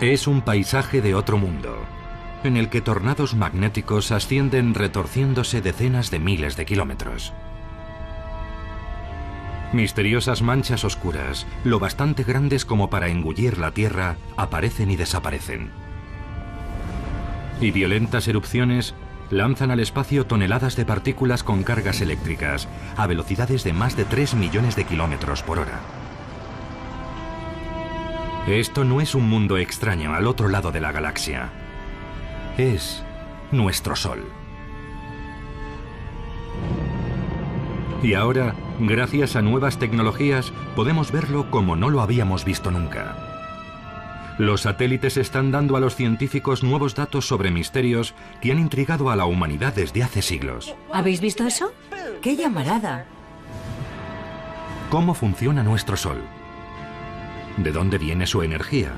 Es un paisaje de otro mundo, en el que tornados magnéticos ascienden retorciéndose decenas de miles de kilómetros. Misteriosas manchas oscuras, lo bastante grandes como para engullir la Tierra, aparecen y desaparecen. Y violentas erupciones lanzan al espacio toneladas de partículas con cargas eléctricas a velocidades de más de 3 millones de kilómetros por hora. Esto no es un mundo extraño al otro lado de la galaxia. Es nuestro Sol. Y ahora, gracias a nuevas tecnologías, podemos verlo como no lo habíamos visto nunca. Los satélites están dando a los científicos nuevos datos sobre misterios que han intrigado a la humanidad desde hace siglos. ¿Habéis visto eso? ¡Qué llamarada! ¿Cómo funciona nuestro Sol? ¿De dónde viene su energía?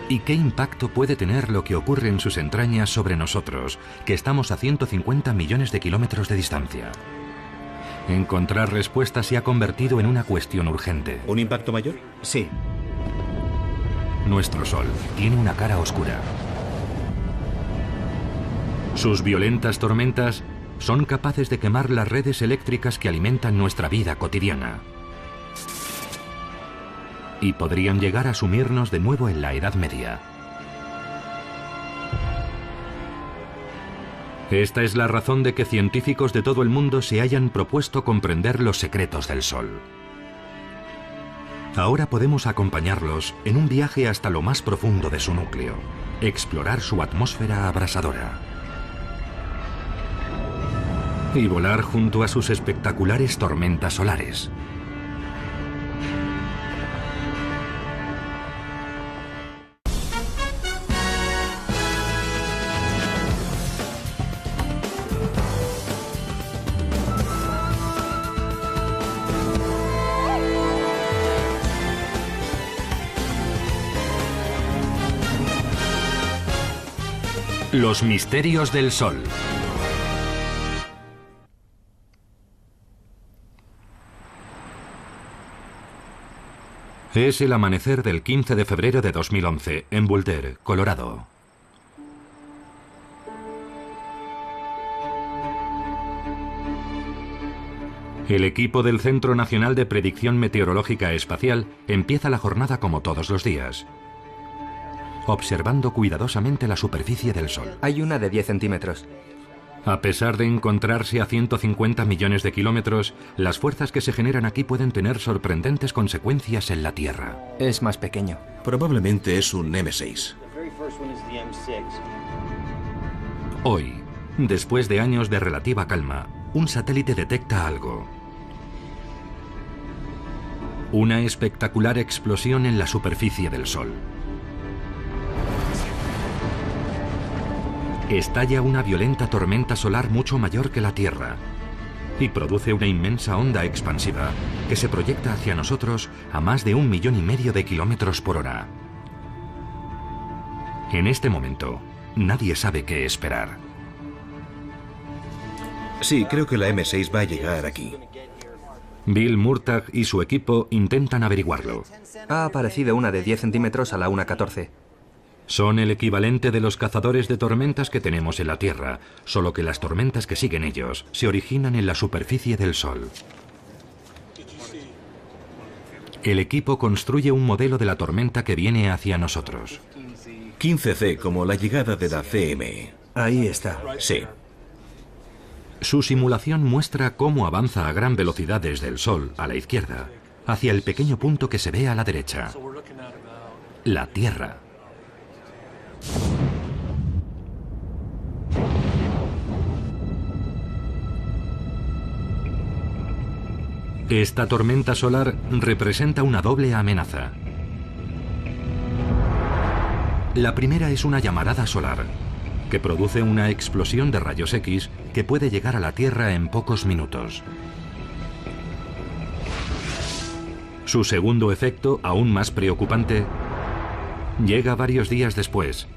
¿Y qué impacto puede tener lo que ocurre en sus entrañas sobre nosotros, que estamos a 150 millones de kilómetros de distancia? Encontrar respuestas se ha convertido en una cuestión urgente. ¿Un impacto mayor? Sí. Nuestro Sol tiene una cara oscura. Sus violentas tormentas son capaces de quemar las redes eléctricas que alimentan nuestra vida cotidiana. Y podrían llegar a sumirnos de nuevo en la Edad Media. Esta es la razón de que científicos de todo el mundo se hayan propuesto comprender los secretos del Sol. Ahora podemos acompañarlos en un viaje hasta lo más profundo de su núcleo, explorar su atmósfera abrasadora y volar junto a sus espectaculares tormentas solares. Los misterios del Sol. Es el amanecer del 15 de febrero de 2011, en Boulder, Colorado. El equipo del Centro Nacional de Predicción Meteorológica Espacial empieza la jornada como todos los días, observando cuidadosamente la superficie del Sol. Hay una de 10 centímetros. A pesar de encontrarse a 150 millones de kilómetros, las fuerzas que se generan aquí pueden tener sorprendentes consecuencias en la Tierra. Es más pequeño. Probablemente es un M6. Hoy, después de años de relativa calma, un satélite detecta algo. Una espectacular explosión en la superficie del Sol. Estalla una violenta tormenta solar mucho mayor que la Tierra y produce una inmensa onda expansiva que se proyecta hacia nosotros a más de 1,5 millones de kilómetros por hora. En este momento, nadie sabe qué esperar. Sí, creo que la M6 va a llegar aquí. Bill Murtagh y su equipo intentan averiguarlo. Ha aparecido una de 10 centímetros a la 1:14. Son el equivalente de los cazadores de tormentas que tenemos en la Tierra, solo que las tormentas que siguen ellos se originan en la superficie del Sol. El equipo construye un modelo de la tormenta que viene hacia nosotros. 15C, como la llegada de la CME. Ahí está. Sí. Su simulación muestra cómo avanza a gran velocidad desde el Sol, a la izquierda, hacia el pequeño punto que se ve a la derecha. La Tierra. Esta tormenta solar representa una doble amenaza. La primera es una llamarada solar, que produce una explosión de rayos X que puede llegar a la Tierra en pocos minutos. Su segundo efecto, aún más preocupante, llega varios días después,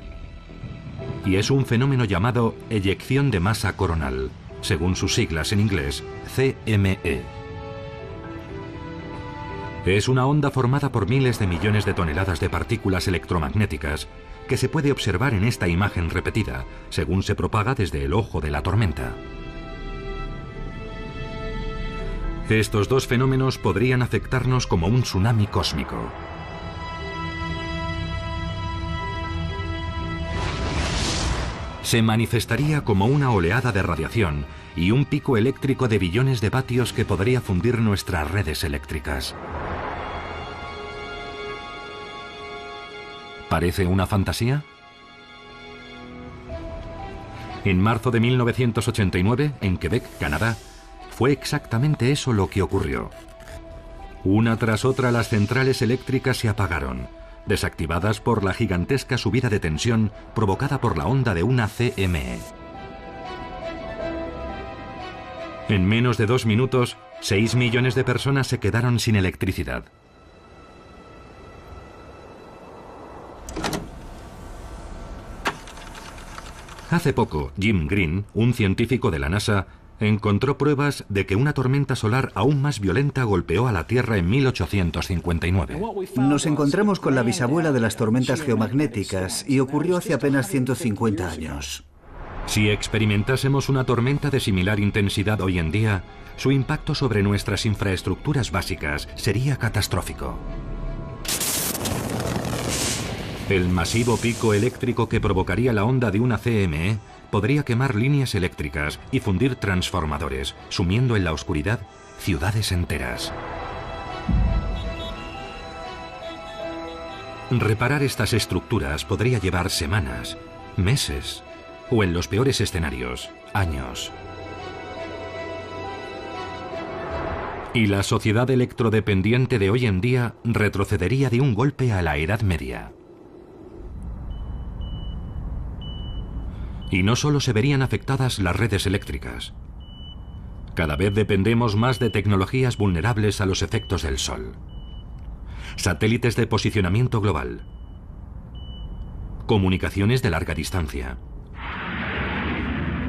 y es un fenómeno llamado eyección de masa coronal, según sus siglas en inglés, CME. Es una onda formada por miles de millones de toneladas de partículas electromagnéticas que se puede observar en esta imagen repetida, según se propaga desde el ojo de la tormenta. Estos dos fenómenos podrían afectarnos como un tsunami cósmico. Se manifestaría como una oleada de radiación y un pico eléctrico de billones de vatios que podría fundir nuestras redes eléctricas. ¿Parece una fantasía? En marzo de 1989, en Quebec, Canadá, fue exactamente eso lo que ocurrió. Una tras otra las centrales eléctricas se apagaron, desactivadas por la gigantesca subida de tensión provocada por la onda de una CME. En menos de 2 minutos, 6 millones de personas se quedaron sin electricidad. Hace poco, Jim Green, un científico de la NASA, encontró pruebas de que una tormenta solar aún más violenta golpeó a la Tierra en 1859. Nos encontramos con la bisabuela de las tormentas geomagnéticas y ocurrió hace apenas 150 años. Si experimentásemos una tormenta de similar intensidad hoy en día, su impacto sobre nuestras infraestructuras básicas sería catastrófico. El masivo pico eléctrico que provocaría la onda de una CME podría quemar líneas eléctricas y fundir transformadores, sumiendo en la oscuridad ciudades enteras. Reparar estas estructuras podría llevar semanas, meses o, en los peores escenarios, años. Y la sociedad electrodependiente de hoy en día retrocedería de un golpe a la Edad Media. Y no solo se verían afectadas las redes eléctricas. Cada vez dependemos más de tecnologías vulnerables a los efectos del Sol. Satélites de posicionamiento global. Comunicaciones de larga distancia.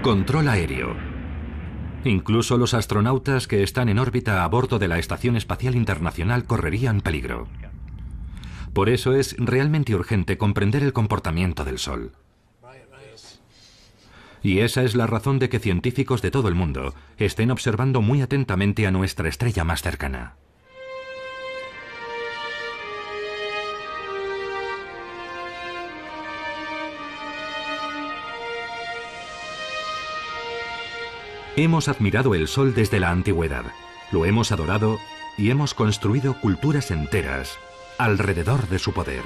Control aéreo. Incluso los astronautas que están en órbita a bordo de la Estación Espacial Internacional correrían peligro. Por eso es realmente urgente comprender el comportamiento del Sol. Y esa es la razón de que científicos de todo el mundo estén observando muy atentamente a nuestra estrella más cercana. Hemos admirado el Sol desde la antigüedad, lo hemos adorado y hemos construido culturas enteras alrededor de su poder.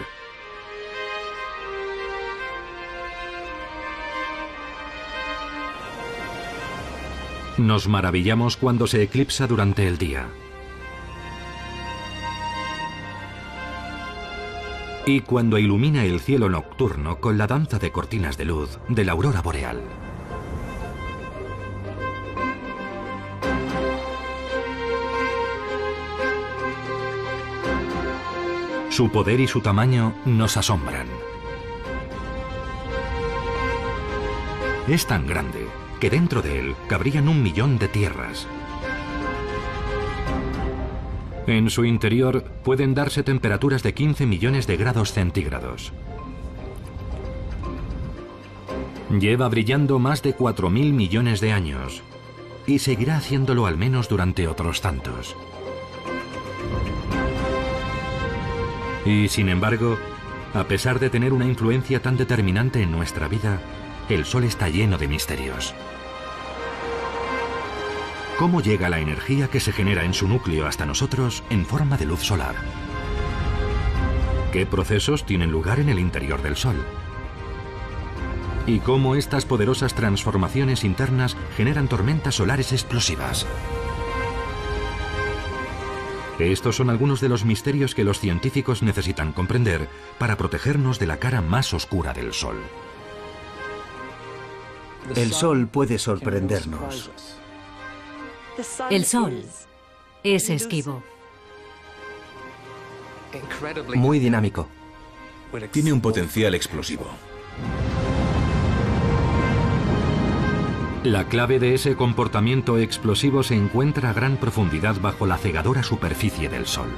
Nos maravillamos cuando se eclipsa durante el día. Y cuando ilumina el cielo nocturno con la danza de cortinas de luz de la aurora boreal. Su poder y su tamaño nos asombran. Es tan grande que dentro de él cabrían 1 millón de tierras. En su interior pueden darse temperaturas de 15 millones de grados centígrados. Lleva brillando más de 4.000 millones de años y seguirá haciéndolo al menos durante otros tantos. Y sin embargo, a pesar de tener una influencia tan determinante en nuestra vida, el Sol está lleno de misterios. ¿Cómo llega la energía que se genera en su núcleo hasta nosotros en forma de luz solar? ¿Qué procesos tienen lugar en el interior del Sol? ¿Y cómo estas poderosas transformaciones internas generan tormentas solares explosivas? Estos son algunos de los misterios que los científicos necesitan comprender para protegernos de la cara más oscura del Sol. El Sol puede sorprendernos. El Sol es esquivo. Muy dinámico. Tiene un potencial explosivo. La clave de ese comportamiento explosivo se encuentra a gran profundidad bajo la cegadora superficie del Sol.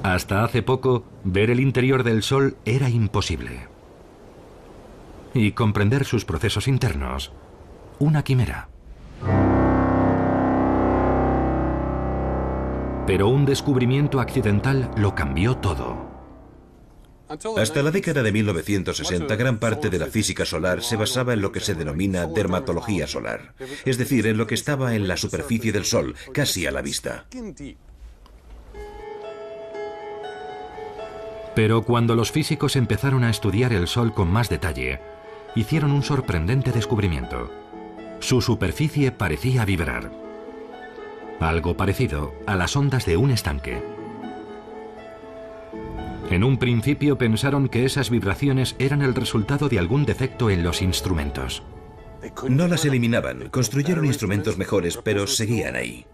Hasta hace poco, ver el interior del Sol era imposible. Y comprender sus procesos internos, una quimera. Pero un descubrimiento accidental lo cambió todo. Hasta la década de 1960, gran parte de la física solar se basaba en lo que se denomina dermatología solar, es decir, en lo que estaba en la superficie del Sol, casi a la vista. Pero cuando los físicos empezaron a estudiar el Sol con más detalle, hicieron un sorprendente descubrimiento. Su superficie parecía vibrar. Algo parecido a las ondas de un estanque. En un principio pensaron que esas vibraciones eran el resultado de algún defecto en los instrumentos. No las eliminaban, construyeron instrumentos mejores, pero seguían ahí.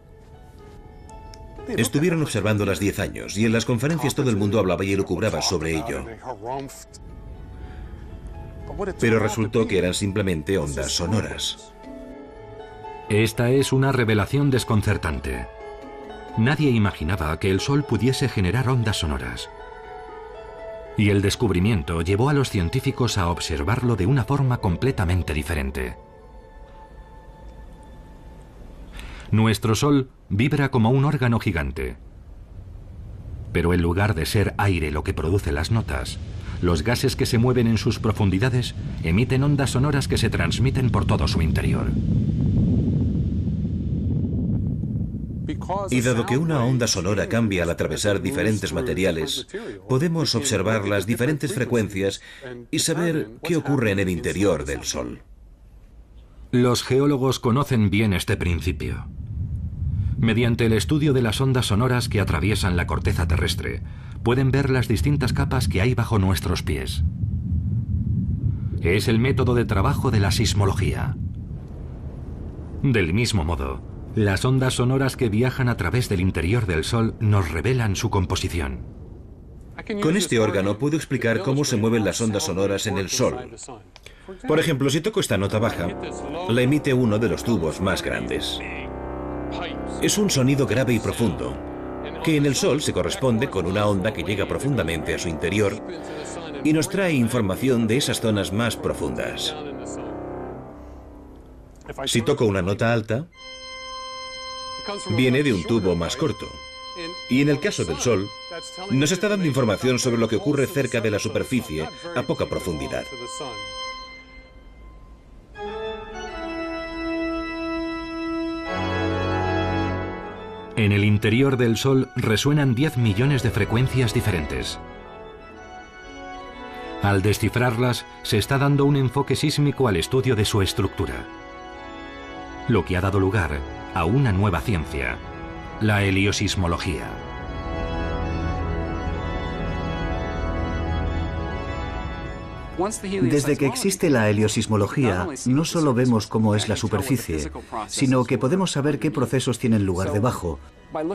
Estuvieron observándolas 10 años y en las conferencias todo el mundo hablaba y elucubraba sobre ello. Pero resultó que eran simplemente ondas sonoras. Esta es una revelación desconcertante. Nadie imaginaba que el Sol pudiese generar ondas sonoras. Y el descubrimiento llevó a los científicos a observarlo de una forma completamente diferente. Nuestro Sol vibra como un órgano gigante. Pero en lugar de ser aire lo que produce las notas, los gases que se mueven en sus profundidades emiten ondas sonoras que se transmiten por todo su interior. Y dado que una onda sonora cambia al atravesar diferentes materiales, podemos observar las diferentes frecuencias y saber qué ocurre en el interior del Sol. Los geólogos conocen bien este principio. Mediante el estudio de las ondas sonoras que atraviesan la corteza terrestre, pueden ver las distintas capas que hay bajo nuestros pies. Es el método de trabajo de la sismología. Del mismo modo, las ondas sonoras que viajan a través del interior del Sol nos revelan su composición. Con este órgano puedo explicar cómo se mueven las ondas sonoras en el Sol. Por ejemplo, si toco esta nota baja, la emite uno de los tubos más grandes. Es un sonido grave y profundo, que en el Sol se corresponde con una onda que llega profundamente a su interior y nos trae información de esas zonas más profundas. Si toco una nota alta, viene de un tubo más corto. Y en el caso del Sol, nos está dando información sobre lo que ocurre cerca de la superficie a poca profundidad. En el interior del Sol resuenan 10 millones de frecuencias diferentes. Al descifrarlas, se está dando un enfoque sísmico al estudio de su estructura, lo que ha dado lugar a una nueva ciencia, la heliosismología. Desde que existe la heliosismología, no solo vemos cómo es la superficie, sino que podemos saber qué procesos tienen lugar debajo.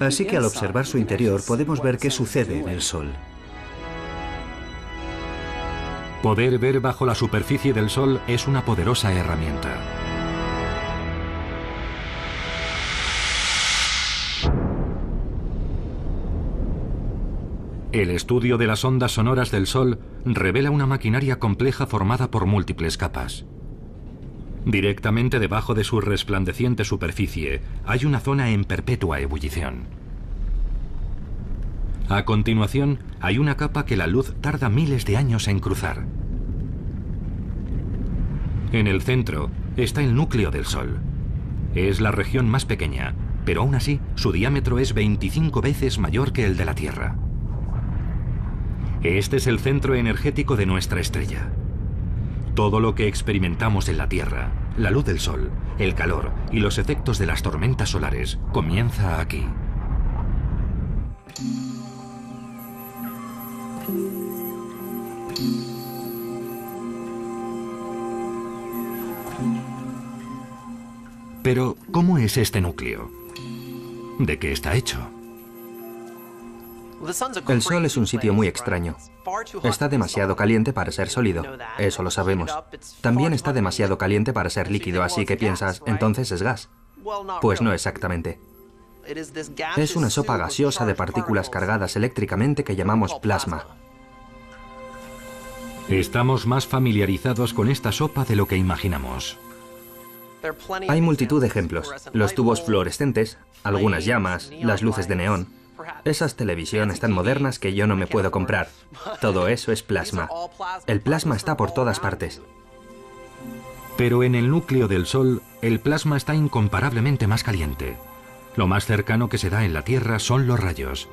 Así que al observar su interior podemos ver qué sucede en el Sol. Poder ver bajo la superficie del Sol es una poderosa herramienta. El estudio de las ondas sonoras del Sol revela una maquinaria compleja formada por múltiples capas. Directamente debajo de su resplandeciente superficie hay una zona en perpetua ebullición. A continuación, hay una capa que la luz tarda miles de años en cruzar. En el centro está el núcleo del Sol. Es la región más pequeña, pero aún así su diámetro es 25 veces mayor que el de la Tierra. Este es el centro energético de nuestra estrella. Todo lo que experimentamos en la Tierra, la luz del Sol, el calor y los efectos de las tormentas solares, comienza aquí. Pero, ¿cómo es este núcleo? ¿De qué está hecho? El Sol es un sitio muy extraño. Está demasiado caliente para ser sólido, eso lo sabemos. También está demasiado caliente para ser líquido, así que piensas, entonces es gas. Pues no exactamente. Es una sopa gaseosa de partículas cargadas eléctricamente que llamamos plasma. Estamos más familiarizados con esta sopa de lo que imaginamos. Hay multitud de ejemplos. Los tubos fluorescentes, algunas llamas, las luces de neón. Esas televisiones tan modernas que yo no me puedo comprar. Todo eso es plasma. El plasma está por todas partes. Pero en el núcleo del Sol, el plasma está incomparablemente más caliente. Lo más cercano que se da en la Tierra son los rayos.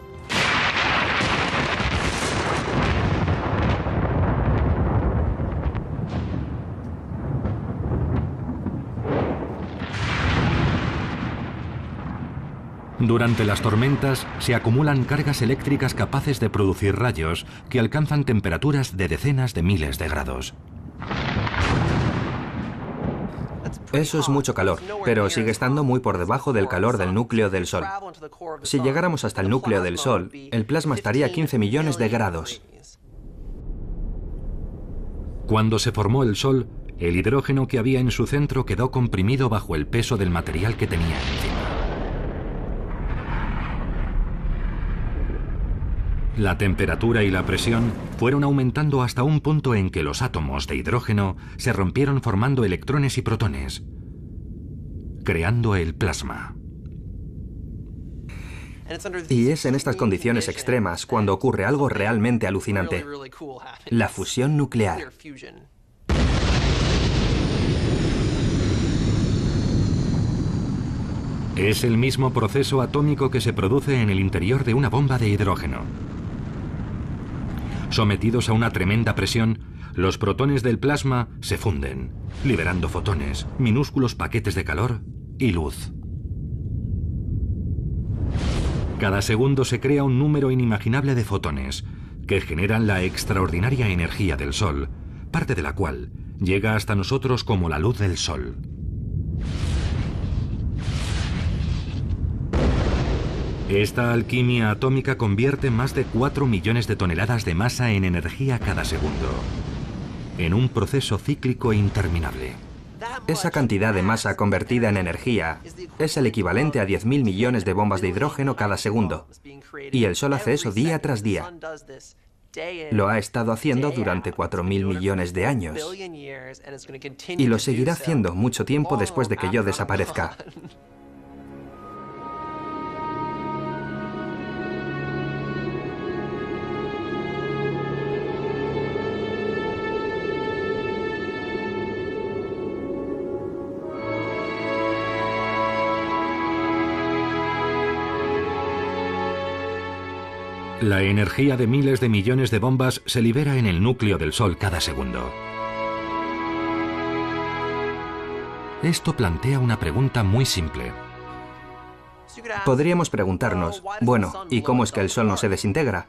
Durante las tormentas se acumulan cargas eléctricas capaces de producir rayos que alcanzan temperaturas de decenas de miles de grados. Eso es mucho calor, pero sigue estando muy por debajo del calor del núcleo del Sol. Si llegáramos hasta el núcleo del Sol, el plasma estaría a 15 millones de grados. Cuando se formó el Sol, el hidrógeno que había en su centro quedó comprimido bajo el peso del material que tenía encima. La temperatura y la presión fueron aumentando hasta un punto en que los átomos de hidrógeno se rompieron formando electrones y protones, creando el plasma. Y es en estas condiciones extremas cuando ocurre algo realmente alucinante: la fusión nuclear. Es el mismo proceso atómico que se produce en el interior de una bomba de hidrógeno. Sometidos a una tremenda presión, los protones del plasma se funden, liberando fotones, minúsculos paquetes de calor y luz. Cada segundo se crea un número inimaginable de fotones, que generan la extraordinaria energía del Sol, parte de la cual llega hasta nosotros como la luz del Sol. Esta alquimia atómica convierte más de 4 millones de toneladas de masa en energía cada segundo, en un proceso cíclico interminable. Esa cantidad de masa convertida en energía es el equivalente a 10.000 millones de bombas de hidrógeno cada segundo. Y el Sol hace eso día tras día. Lo ha estado haciendo durante 4.000 millones de años. Y lo seguirá haciendo mucho tiempo después de que yo desaparezca. La energía de miles de millones de bombas se libera en el núcleo del Sol cada segundo. Esto plantea una pregunta muy simple. Podríamos preguntarnos, bueno, ¿y cómo es que el Sol no se desintegra?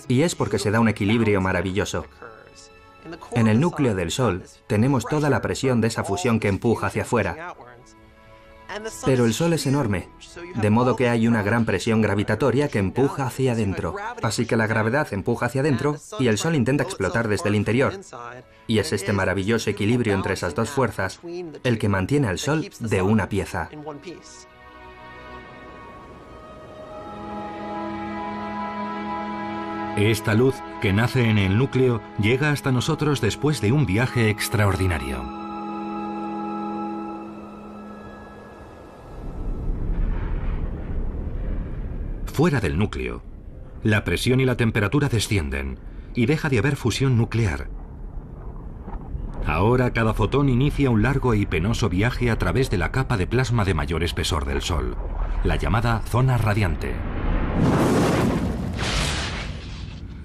Y es porque se da un equilibrio maravilloso. En el núcleo del Sol tenemos toda la presión de esa fusión que empuja hacia afuera. Pero el Sol es enorme, de modo que hay una gran presión gravitatoria que empuja hacia adentro. Así que la gravedad empuja hacia adentro y el Sol intenta explotar desde el interior. Y es este maravilloso equilibrio entre esas dos fuerzas el que mantiene al Sol de una pieza. Esta luz, que nace en el núcleo, llega hasta nosotros después de un viaje extraordinario. Fuera del núcleo, la presión y la temperatura descienden y deja de haber fusión nuclear. Ahora cada fotón inicia un largo y penoso viaje a través de la capa de plasma de mayor espesor del Sol, la llamada zona radiante.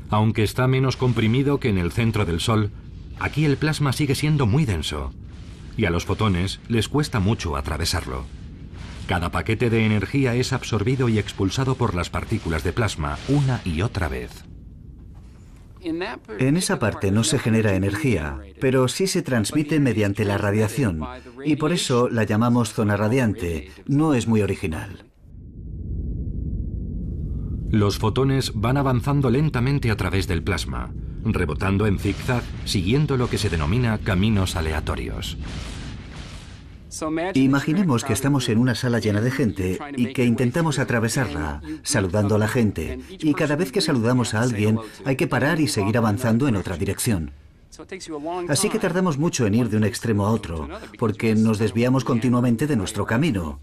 Aunque está menos comprimido que en el centro del Sol, aquí el plasma sigue siendo muy denso y a los fotones les cuesta mucho atravesarlo. Cada paquete de energía es absorbido y expulsado por las partículas de plasma una y otra vez. En esa parte no se genera energía, pero sí se transmite mediante la radiación, y por eso la llamamos zona radiante. No es muy original. Los fotones van avanzando lentamente a través del plasma, rebotando en zigzag, siguiendo lo que se denomina caminos aleatorios. Imaginemos que estamos en una sala llena de gente y que intentamos atravesarla, saludando a la gente, y cada vez que saludamos a alguien hay que parar y seguir avanzando en otra dirección. Así que tardamos mucho en ir de un extremo a otro, porque nos desviamos continuamente de nuestro camino.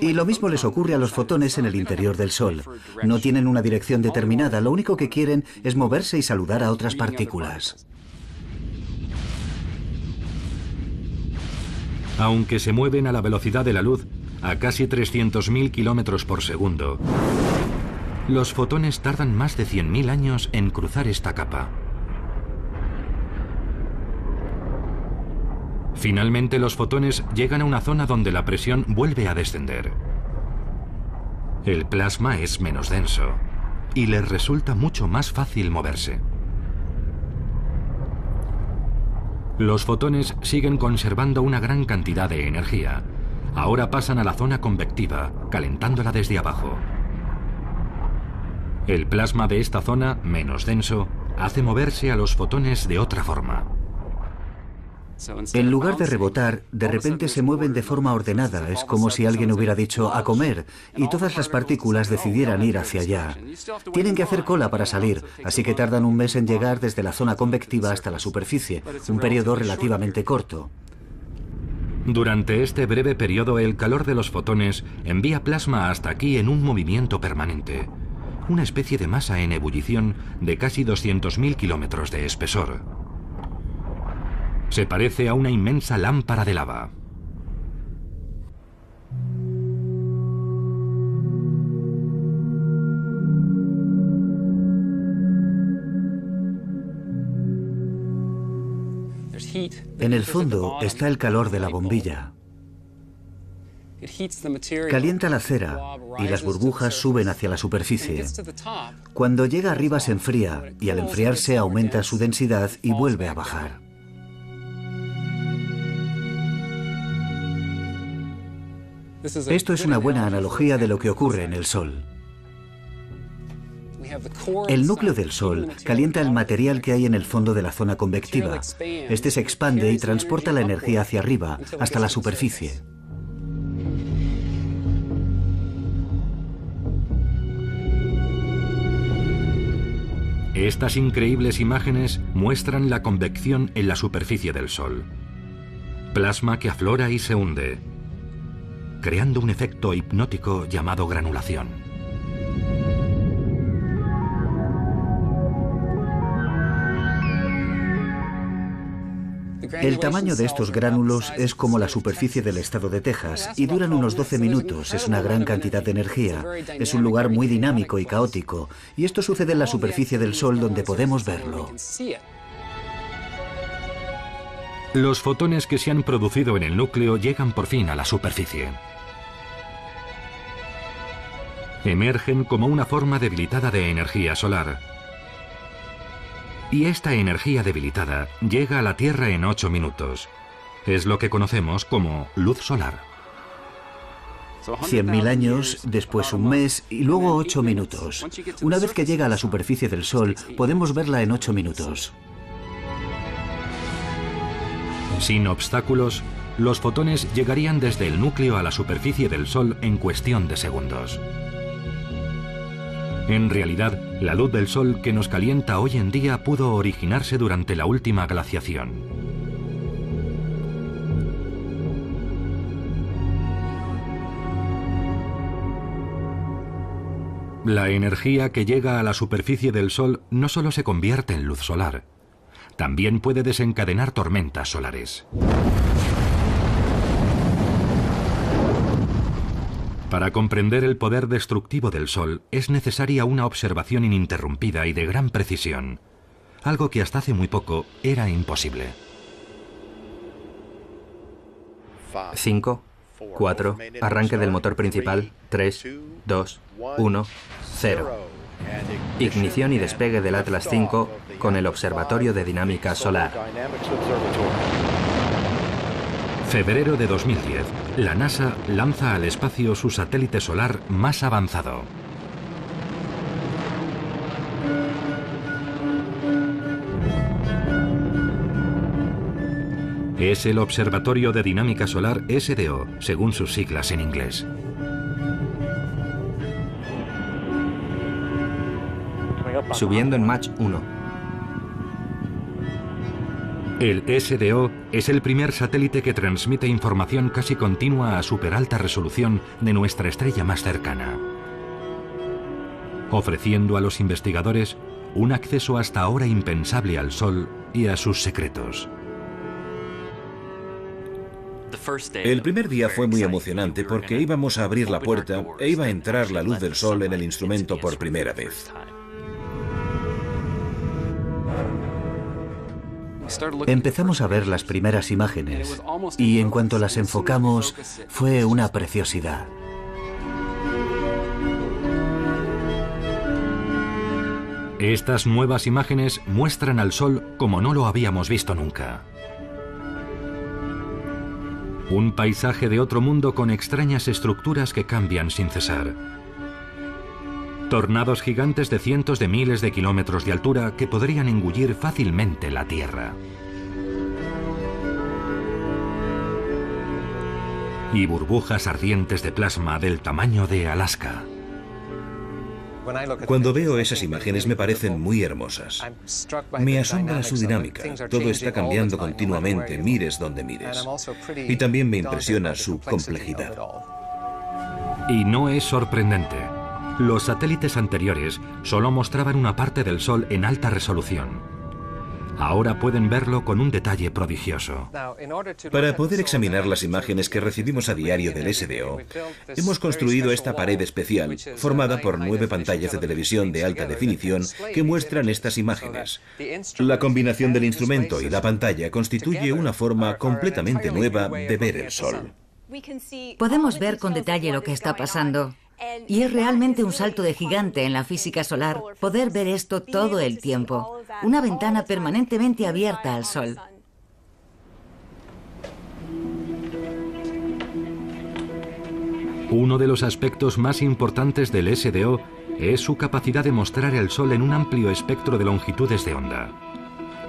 Y lo mismo les ocurre a los fotones en el interior del Sol. No tienen una dirección determinada, lo único que quieren es moverse y saludar a otras partículas. Aunque se mueven a la velocidad de la luz, a casi 300.000 kilómetros por segundo, los fotones tardan más de 100.000 años en cruzar esta capa. Finalmente, los fotones llegan a una zona donde la presión vuelve a descender. El plasma es menos denso y les resulta mucho más fácil moverse. Los fotones siguen conservando una gran cantidad de energía. Ahora pasan a la zona convectiva, calentándola desde abajo. El plasma de esta zona, menos denso, hace moverse a los fotones de otra forma. En lugar de rebotar, de repente se mueven de forma ordenada. Es como si alguien hubiera dicho a comer y todas las partículas decidieran ir hacia allá. Tienen que hacer cola para salir, así que tardan un mes en llegar desde la zona convectiva hasta la superficie, un periodo relativamente corto. Durante este breve periodo, el calor de los fotones envía plasma hasta aquí en un movimiento permanente, una especie de masa en ebullición de casi 200.000 kilómetros de espesor. Se parece a una inmensa lámpara de lava. En el fondo está el calor de la bombilla. Calienta la cera y las burbujas suben hacia la superficie. Cuando llega arriba se enfría y al enfriarse aumenta su densidad y vuelve a bajar. Esto es una buena analogía de lo que ocurre en el Sol. El núcleo del Sol calienta el material que hay en el fondo de la zona convectiva. Este se expande y transporta la energía hacia arriba, hasta la superficie. Estas increíbles imágenes muestran la convección en la superficie del Sol. Plasma que aflora y se hunde, creando un efecto hipnótico llamado granulación. El tamaño de estos gránulos es como la superficie del estado de Texas y duran unos 12 minutos. Es una gran cantidad de energía. Es un lugar muy dinámico y caótico. Y esto sucede en la superficie del Sol donde podemos verlo. Los fotones que se han producido en el núcleo llegan por fin a la superficie. Emergen como una forma debilitada de energía solar. Y esta energía debilitada llega a la Tierra en 8 minutos. Es lo que conocemos como luz solar. 100.000 años, después un mes y luego 8 minutos. Una vez que llega a la superficie del Sol, podemos verla en 8 minutos. Sin obstáculos, los fotones llegarían desde el núcleo a la superficie del Sol en cuestión de segundos. En realidad, la luz del Sol que nos calienta hoy en día pudo originarse durante la última glaciación. La energía que llega a la superficie del Sol no solo se convierte en luz solar, también puede desencadenar tormentas solares. Para comprender el poder destructivo del Sol es necesaria una observación ininterrumpida y de gran precisión, algo que hasta hace muy poco era imposible. 5, 4, arranque del motor principal, 3, 2, 1, 0. Ignición y despegue del Atlas V con el Observatorio de Dinámica Solar. Febrero de 2010, la NASA lanza al espacio su satélite solar más avanzado. Es el Observatorio de Dinámica Solar SDO, según sus siglas en inglés. Subiendo en Mach 1. El SDO es el primer satélite que transmite información casi continua a superalta resolución de nuestra estrella más cercana, ofreciendo a los investigadores un acceso hasta ahora impensable al Sol y a sus secretos. El primer día fue muy emocionante porque íbamos a abrir la puerta e iba a entrar la luz del Sol en el instrumento por primera vez. Empezamos a ver las primeras imágenes y en cuanto las enfocamos fue una preciosidad. Estas nuevas imágenes muestran al Sol como no lo habíamos visto nunca. Un paisaje de otro mundo con extrañas estructuras que cambian sin cesar. Tornados gigantes de cientos de miles de kilómetros de altura que podrían engullir fácilmente la Tierra. Y burbujas ardientes de plasma del tamaño de Alaska. Cuando veo esas imágenes me parecen muy hermosas. Me asombra su dinámica. Todo está cambiando continuamente, mires donde mires. Y también me impresiona su complejidad. Y no es sorprendente. Los satélites anteriores solo mostraban una parte del Sol en alta resolución. Ahora pueden verlo con un detalle prodigioso. Para poder examinar las imágenes que recibimos a diario del SDO, hemos construido esta pared especial, formada por 9 pantallas de televisión de alta definición que muestran estas imágenes. La combinación del instrumento y la pantalla constituye una forma completamente nueva de ver el Sol. Podemos ver con detalle lo que está pasando. Y es realmente un salto de gigante en la física solar poder ver esto todo el tiempo. Una ventana permanentemente abierta al Sol. Uno de los aspectos más importantes del SDO es su capacidad de mostrar el Sol en un amplio espectro de longitudes de onda,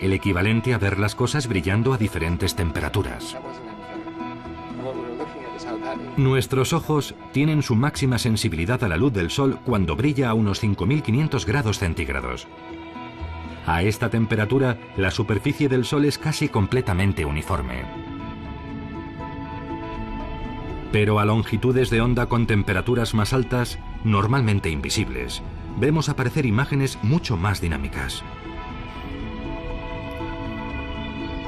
el equivalente a ver las cosas brillando a diferentes temperaturas. Nuestros ojos tienen su máxima sensibilidad a la luz del Sol cuando brilla a unos 5.500 grados centígrados. A esta temperatura, la superficie del Sol es casi completamente uniforme. Pero a longitudes de onda con temperaturas más altas, normalmente invisibles, vemos aparecer imágenes mucho más dinámicas.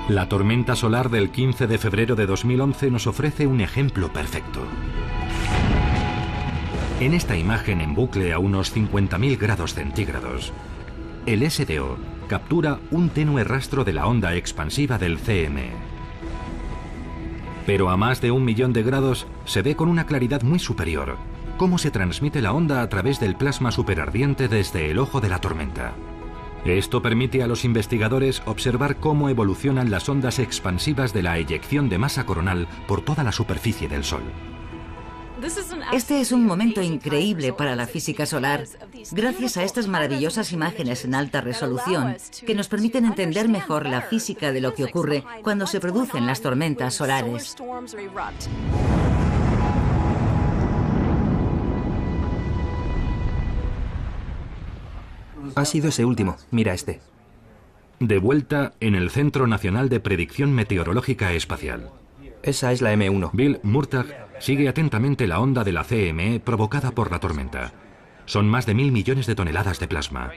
La tormenta solar del 15 de febrero de 2011 nos ofrece un ejemplo perfecto. En esta imagen en bucle a unos 50.000 grados centígrados, el SDO captura un tenue rastro de la onda expansiva del CME. Pero a más de 1 millón de grados se ve con una claridad muy superior cómo se transmite la onda a través del plasma superardiente desde el ojo de la tormenta. Esto permite a los investigadores observar cómo evolucionan las ondas expansivas de la eyección de masa coronal por toda la superficie del Sol. Este es un momento increíble para la física solar, gracias a estas maravillosas imágenes en alta resolución que nos permiten entender mejor la física de lo que ocurre cuando se producen las tormentas solares. Ha sido ese último. Mira este. De vuelta en el Centro Nacional de Predicción Meteorológica Espacial. Esa es la M1. Bill Murtagh sigue atentamente la onda de la CME provocada por la tormenta. Son más de 1.000 millones de toneladas de plasma.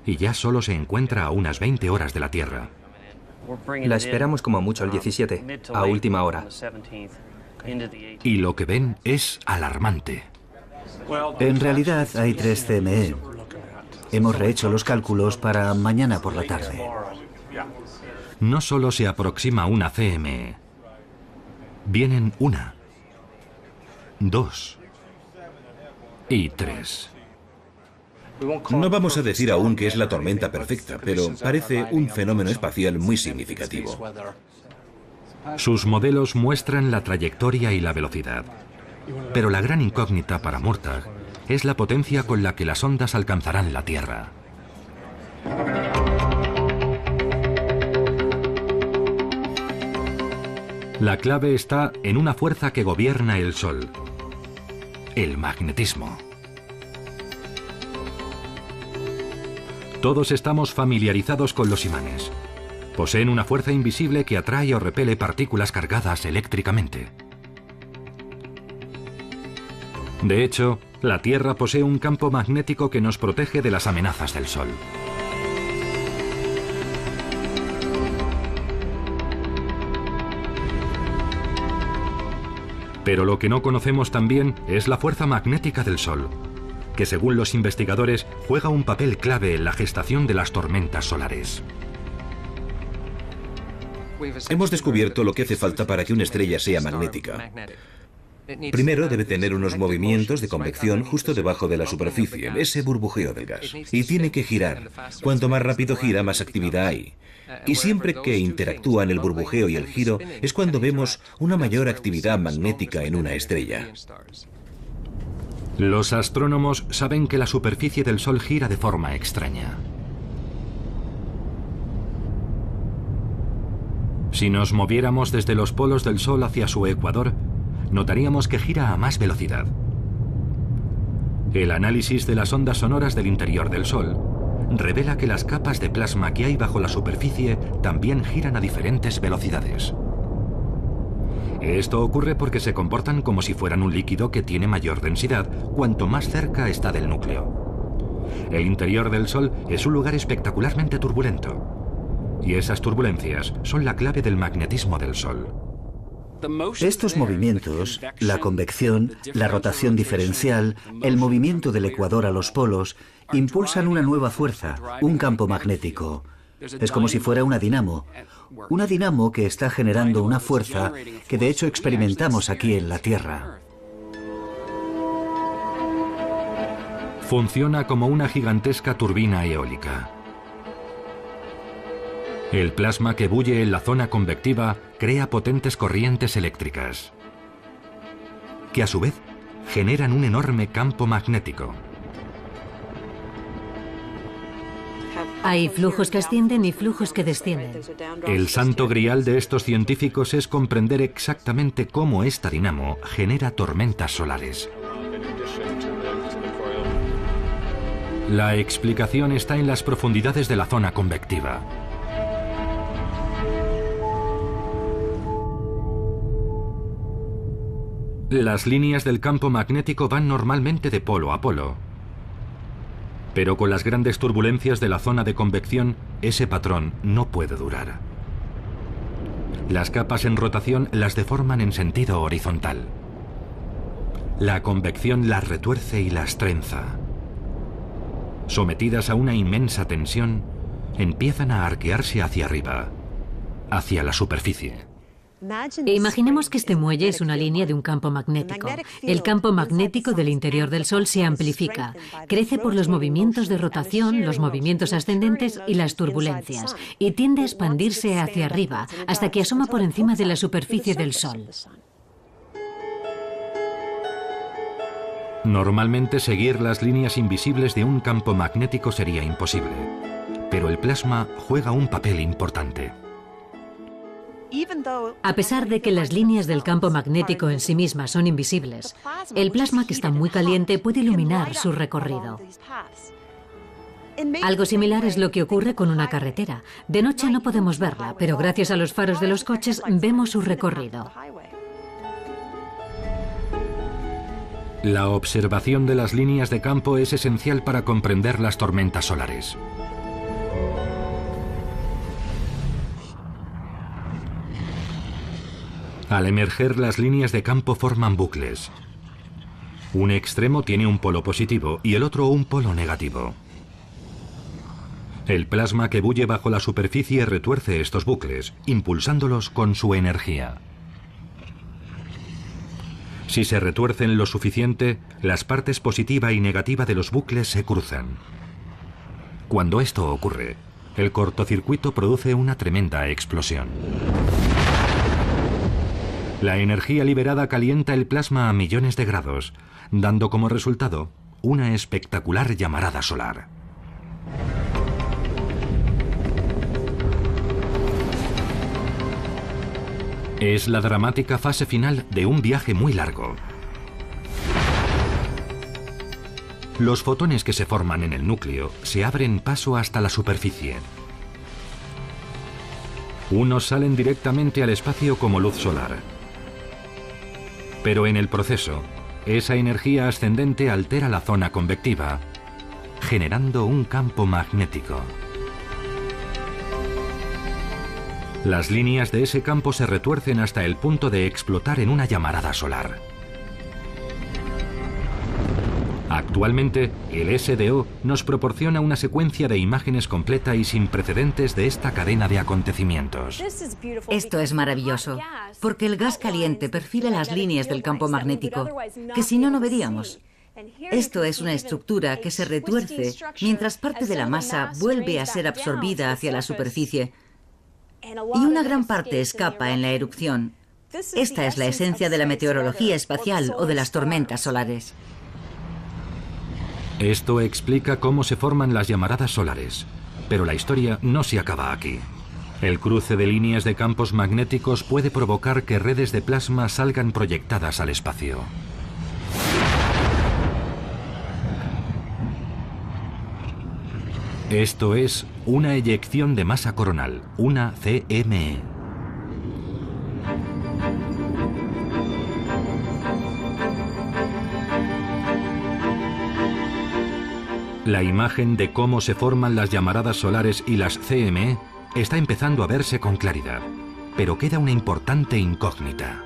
Y ya solo se encuentra a unas 20 horas de la Tierra. La esperamos como mucho el 17, a última hora. Y lo que ven es alarmante. En realidad hay 3 CME. Hemos rehecho los cálculos para mañana por la tarde. No solo se aproxima una CME. Vienen 1, 2 y 3. No vamos a decir aún que es la tormenta perfecta, pero parece un fenómeno espacial muy significativo. Sus modelos muestran la trayectoria y la velocidad. Pero la gran incógnita para Murtagh es la potencia con la que las ondas alcanzarán la Tierra. La clave está en una fuerza que gobierna el Sol: el magnetismo. Todos estamos familiarizados con los imanes. Poseen una fuerza invisible que atrae o repele partículas cargadas eléctricamente. De hecho, la Tierra posee un campo magnético que nos protege de las amenazas del Sol. Pero lo que no conocemos también es la fuerza magnética del Sol, que según los investigadores juega un papel clave en la gestación de las tormentas solares. Hemos descubierto lo que hace falta para que una estrella sea magnética. Primero debe tener unos movimientos de convección justo debajo de la superficie, ese burbujeo del gas. Y tiene que girar. Cuanto más rápido gira, más actividad hay. Y siempre que interactúan el burbujeo y el giro, es cuando vemos una mayor actividad magnética en una estrella. Los astrónomos saben que la superficie del Sol gira de forma extraña. Si nos moviéramos desde los polos del Sol hacia su ecuador, notaríamos que gira a más velocidad. El análisis de las ondas sonoras del interior del Sol revela que las capas de plasma que hay bajo la superficie también giran a diferentes velocidades. Esto ocurre porque se comportan como si fueran un líquido que tiene mayor densidad cuanto más cerca está del núcleo. El interior del Sol es un lugar espectacularmente turbulento. Y esas turbulencias son la clave del magnetismo del Sol. Estos movimientos, la convección, la rotación diferencial, el movimiento del ecuador a los polos, impulsan una nueva fuerza, un campo magnético. Es como si fuera una dinamo que está generando una fuerza que de hecho experimentamos aquí en la Tierra. Funciona como una gigantesca turbina eólica. El plasma que bulle en la zona convectiva crea potentes corrientes eléctricas, que a su vez generan un enorme campo magnético. Hay flujos que ascienden y flujos que descienden. El santo grial de estos científicos es comprender exactamente cómo esta dinamo genera tormentas solares. La explicación está en las profundidades de la zona convectiva. Las líneas del campo magnético van normalmente de polo a polo. Pero con las grandes turbulencias de la zona de convección, ese patrón no puede durar. Las capas en rotación las deforman en sentido horizontal. La convección las retuerce y las trenza. Sometidas a una inmensa tensión, empiezan a arquearse hacia arriba, hacia la superficie. Imaginemos que este muelle es una línea de un campo magnético. El campo magnético del interior del Sol se amplifica, crece por los movimientos de rotación, los movimientos ascendentes y las turbulencias, y tiende a expandirse hacia arriba hasta que asoma por encima de la superficie del Sol. Normalmente seguir las líneas invisibles de un campo magnético sería imposible, pero el plasma juega un papel importante. A pesar de que las líneas del campo magnético en sí mismas son invisibles, el plasma, que está muy caliente, puede iluminar su recorrido. Algo similar es lo que ocurre con una carretera. De noche no podemos verla, pero gracias a los faros de los coches vemos su recorrido. La observación de las líneas de campo es esencial para comprender las tormentas solares. Al emerger, las líneas de campo forman bucles. Un extremo tiene un polo positivo y el otro un polo negativo. El plasma que bulle bajo la superficie retuerce estos bucles, impulsándolos con su energía. Si se retuercen lo suficiente, las partes positiva y negativa de los bucles se cruzan. Cuando esto ocurre, el cortocircuito produce una tremenda explosión. La energía liberada calienta el plasma a millones de grados, dando como resultado una espectacular llamarada solar. Es la dramática fase final de un viaje muy largo. Los fotones que se forman en el núcleo se abren paso hasta la superficie. Unos salen directamente al espacio como luz solar. Pero en el proceso, esa energía ascendente altera la zona convectiva, generando un campo magnético. Las líneas de ese campo se retuercen hasta el punto de explotar en una llamarada solar. Actualmente, el SDO nos proporciona una secuencia de imágenes completa y sin precedentes de esta cadena de acontecimientos. Esto es maravilloso, porque el gas caliente perfila las líneas del campo magnético, que si no, no veríamos. Esto es una estructura que se retuerce mientras parte de la masa vuelve a ser absorbida hacia la superficie y una gran parte escapa en la erupción. Esta es la esencia de la meteorología espacial o de las tormentas solares. Esto explica cómo se forman las llamaradas solares, pero la historia no se acaba aquí. El cruce de líneas de campos magnéticos puede provocar que redes de plasma salgan proyectadas al espacio. Esto es una eyección de masa coronal, una CME. La imagen de cómo se forman las llamaradas solares y las CME está empezando a verse con claridad, pero queda una importante incógnita.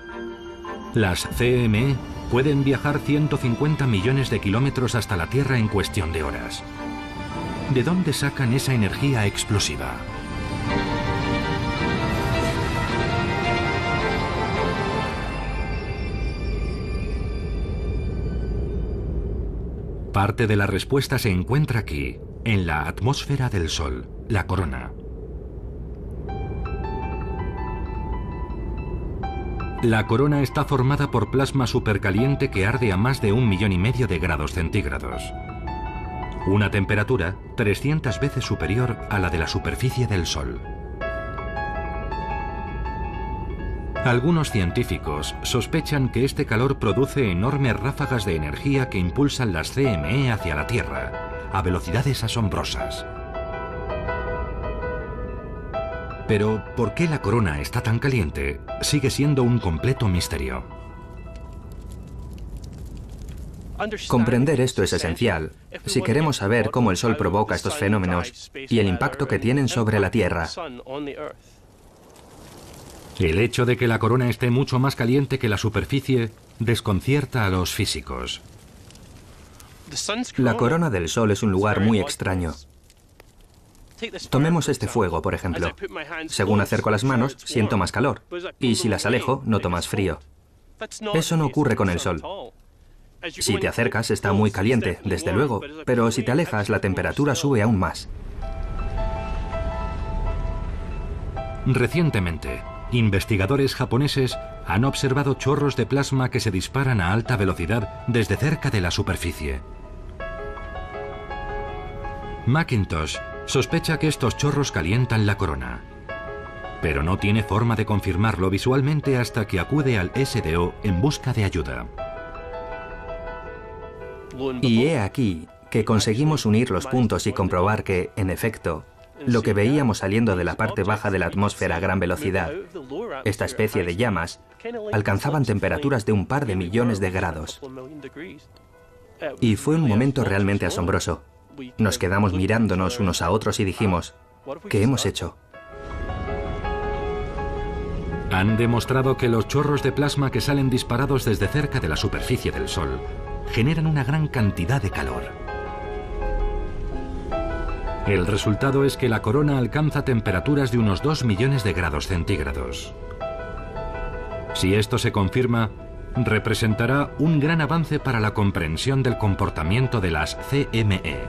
Las CME pueden viajar 150 millones de kilómetros hasta la Tierra en cuestión de horas. ¿De dónde sacan esa energía explosiva? Parte de la respuesta se encuentra aquí, en la atmósfera del Sol, la corona. La corona está formada por plasma supercaliente que arde a más de 1,5 millones de grados centígrados. Una temperatura 300 veces superior a la de la superficie del Sol. Algunos científicos sospechan que este calor produce enormes ráfagas de energía que impulsan las CME hacia la Tierra, a velocidades asombrosas. Pero, ¿por qué la corona está tan caliente? Sigue siendo un completo misterio. Comprender esto es esencial si queremos saber cómo el Sol provoca estos fenómenos y el impacto que tienen sobre la Tierra. El hecho de que la corona esté mucho más caliente que la superficie desconcierta a los físicos. La corona del Sol es un lugar muy extraño. Tomemos este fuego, por ejemplo. Según acerco las manos, siento más calor, y si las alejo, noto más frío. Eso no ocurre con el Sol. Si te acercas, está muy caliente, desde luego, pero si te alejas, la temperatura sube aún más. Recientemente, investigadores japoneses han observado chorros de plasma que se disparan a alta velocidad desde cerca de la superficie. Macintosh sospecha que estos chorros calientan la corona, pero no tiene forma de confirmarlo visualmente hasta que acude al SDO en busca de ayuda. Y he aquí que conseguimos unir los puntos y comprobar que, en efecto, lo que veíamos saliendo de la parte baja de la atmósfera a gran velocidad, esta especie de llamas, alcanzaban temperaturas de un par de millones de grados. Y fue un momento realmente asombroso. Nos quedamos mirándonos unos a otros y dijimos, ¿qué hemos hecho? Han demostrado que los chorros de plasma que salen disparados desde cerca de la superficie del Sol generan una gran cantidad de calor. El resultado es que la corona alcanza temperaturas de unos 2 millones de grados centígrados. Si esto se confirma, representará un gran avance para la comprensión del comportamiento de las CME.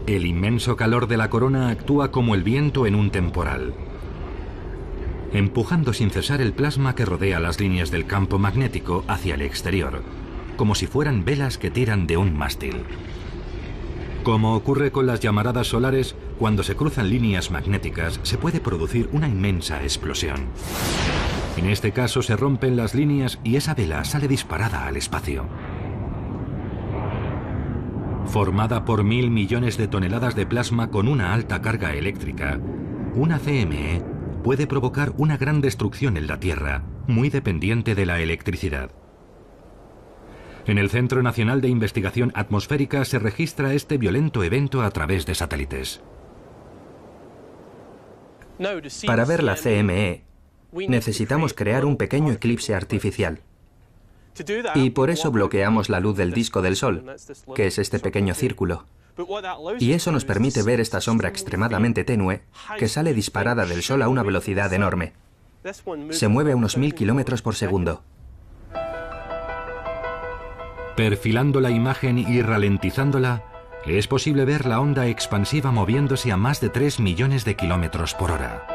El inmenso calor de la corona actúa como el viento en un temporal, empujando sin cesar el plasma que rodea las líneas del campo magnético hacia el exterior, como si fueran velas que tiran de un mástil. Como ocurre con las llamaradas solares, cuando se cruzan líneas magnéticas, se puede producir una inmensa explosión. En este caso se rompen las líneas y esa vela sale disparada al espacio. Formada por 1000 millones de toneladas de plasma con una alta carga eléctrica, una CME puede provocar una gran destrucción en la Tierra, muy dependiente de la electricidad. En el Centro Nacional de Investigación Atmosférica se registra este violento evento a través de satélites. Para ver la CME, necesitamos crear un pequeño eclipse artificial. Y por eso bloqueamos la luz del disco del Sol, que es este pequeño círculo. Y eso nos permite ver esta sombra extremadamente tenue que sale disparada del Sol a una velocidad enorme. Se mueve a unos 1000 kilómetros por segundo. Perfilando la imagen y ralentizándola, es posible ver la onda expansiva moviéndose a más de 3 millones de kilómetros por hora.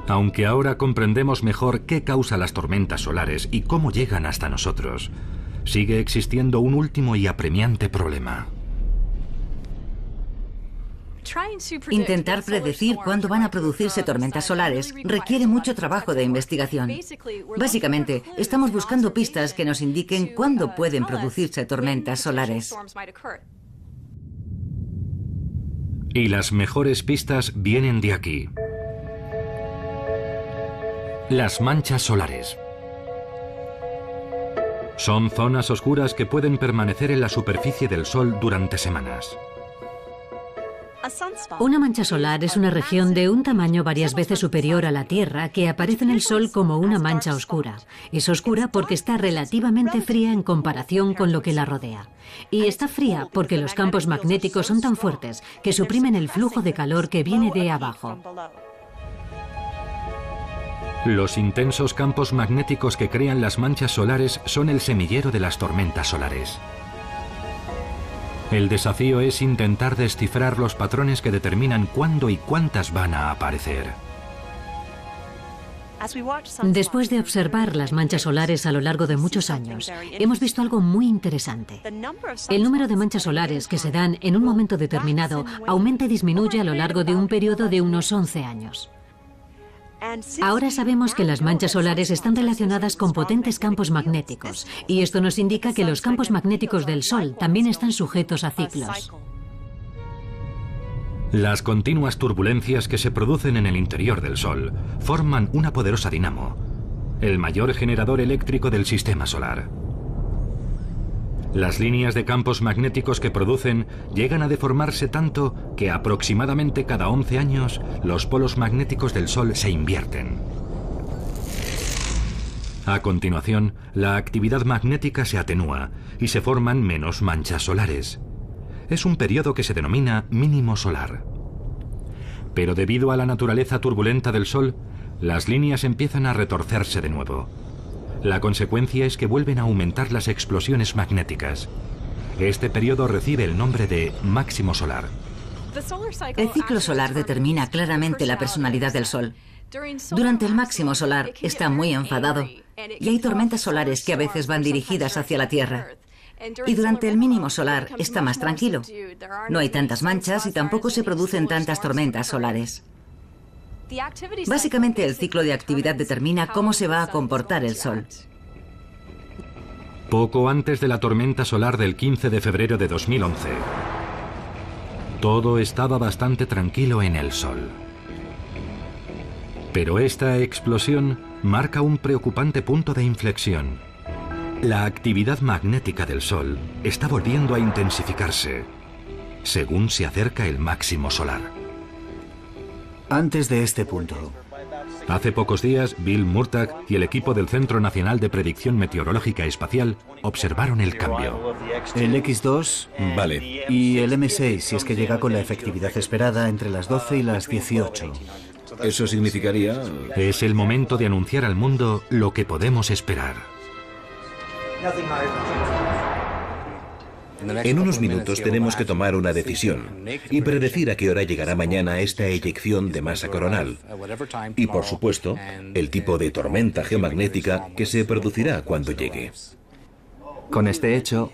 Aunque ahora comprendemos mejor qué causa las tormentas solares y cómo llegan hasta nosotros, sigue existiendo un último y apremiante problema. Intentar predecir cuándo van a producirse tormentas solares requiere mucho trabajo de investigación. Básicamente, estamos buscando pistas que nos indiquen cuándo pueden producirse tormentas solares. Y las mejores pistas vienen de aquí. Las manchas solares. Son zonas oscuras que pueden permanecer en la superficie del Sol durante semanas. Una mancha solar es una región de un tamaño varias veces superior a la Tierra que aparece en el Sol como una mancha oscura. Es oscura porque está relativamente fría en comparación con lo que la rodea. Y está fría porque los campos magnéticos son tan fuertes que suprimen el flujo de calor que viene de abajo. Los intensos campos magnéticos que crean las manchas solares son el semillero de las tormentas solares. El desafío es intentar descifrar los patrones que determinan cuándo y cuántas van a aparecer. Después de observar las manchas solares a lo largo de muchos años, hemos visto algo muy interesante. El número de manchas solares que se dan en un momento determinado aumenta y disminuye a lo largo de un periodo de unos 11 años. Ahora sabemos que las manchas solares están relacionadas con potentes campos magnéticos, y esto nos indica que los campos magnéticos del Sol también están sujetos a ciclos. Las continuas turbulencias que se producen en el interior del Sol forman una poderosa dinamo, el mayor generador eléctrico del sistema solar. Las líneas de campos magnéticos que producen llegan a deformarse tanto que aproximadamente cada 11 años los polos magnéticos del Sol se invierten. A continuación, la actividad magnética se atenúa y se forman menos manchas solares. Es un periodo que se denomina mínimo solar. Pero debido a la naturaleza turbulenta del Sol, las líneas empiezan a retorcerse de nuevo. La consecuencia es que vuelven a aumentar las explosiones magnéticas. Este periodo recibe el nombre de máximo solar. El ciclo solar determina claramente la personalidad del Sol. Durante el máximo solar está muy enfadado y hay tormentas solares que a veces van dirigidas hacia la Tierra. Y durante el mínimo solar está más tranquilo. No hay tantas manchas y tampoco se producen tantas tormentas solares. Básicamente, el ciclo de actividad determina cómo se va a comportar el Sol. Poco antes de la tormenta solar del 15 de febrero de 2011, todo estaba bastante tranquilo en el Sol. Pero esta explosión marca un preocupante punto de inflexión. La actividad magnética del Sol está volviendo a intensificarse según se acerca el máximo solar. Antes de este punto, hace pocos días, Bill Murtagh y el equipo del Centro Nacional de Predicción Meteorológica Espacial observaron el cambio. El X2 Vale. y el M6, si es que llega con la efectividad esperada entre las 12 y las 18. Eso significaría... Es el momento de anunciar al mundo lo que podemos esperar. En unos minutos tenemos que tomar una decisión y predecir a qué hora llegará mañana esta eyección de masa coronal. Y, por supuesto, el tipo de tormenta geomagnética que se producirá cuando llegue. Con este hecho,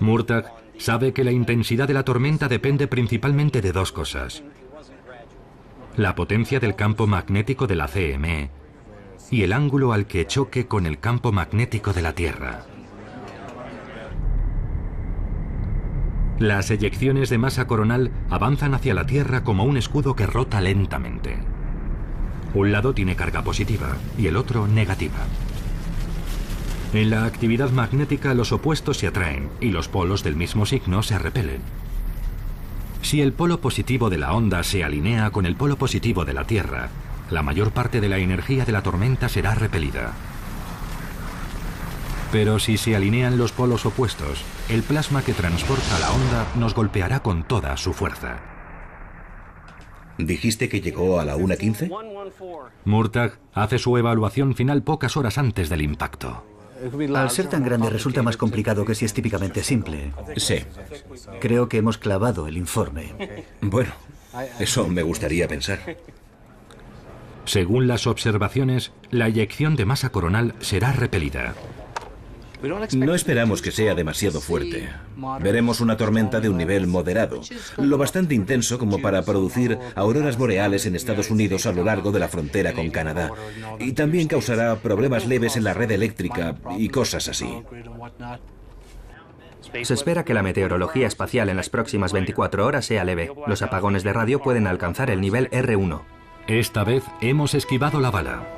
Murtagh sabe que la intensidad de la tormenta depende principalmente de dos cosas: la potencia del campo magnético de la CME y el ángulo al que choque con el campo magnético de la Tierra. Las eyecciones de masa coronal avanzan hacia la Tierra como un escudo que rota lentamente. Un lado tiene carga positiva y el otro negativa. En la actividad magnética los opuestos se atraen y los polos del mismo signo se repelen. Si el polo positivo de la onda se alinea con el polo positivo de la Tierra, la mayor parte de la energía de la tormenta será repelida. Pero si se alinean los polos opuestos, el plasma que transporta la onda nos golpeará con toda su fuerza. ¿Dijiste que llegó a la 1:15? Murtagh hace su evaluación final pocas horas antes del impacto. Al ser tan grande resulta más complicado que si es típicamente simple. Sí. Creo que hemos clavado el informe. Bueno, eso me gustaría pensar. Según las observaciones, la eyección de masa coronal será repelida. No esperamos que sea demasiado fuerte. Veremos una tormenta de un nivel moderado, lo bastante intenso como para producir auroras boreales en Estados Unidos a lo largo de la frontera con Canadá. Y también causará problemas leves en la red eléctrica y cosas así. Se espera que la meteorología espacial en las próximas 24 horas sea leve. Los apagones de radio pueden alcanzar el nivel R1. Esta vez hemos esquivado la bala.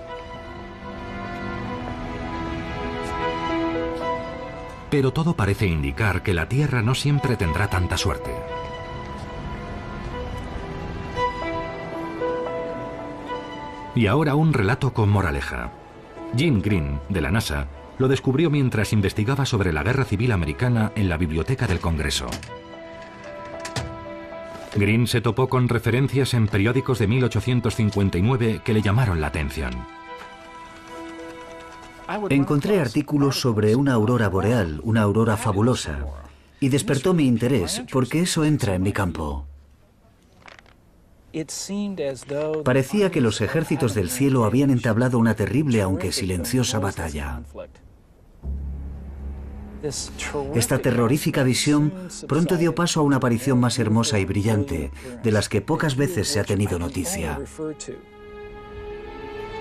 Pero todo parece indicar que la Tierra no siempre tendrá tanta suerte. Y ahora un relato con moraleja. Jim Green, de la NASA, lo descubrió mientras investigaba sobre la Guerra Civil Americana en la Biblioteca del Congreso. Green se topó con referencias en periódicos de 1859 que le llamaron la atención. Encontré artículos sobre una aurora boreal, una aurora fabulosa, y despertó mi interés porque eso entra en mi campo. Parecía que los ejércitos del cielo habían entablado una terrible aunque silenciosa batalla. Esta terrorífica visión pronto dio paso a una aparición más hermosa y brillante, de las que pocas veces se ha tenido noticia.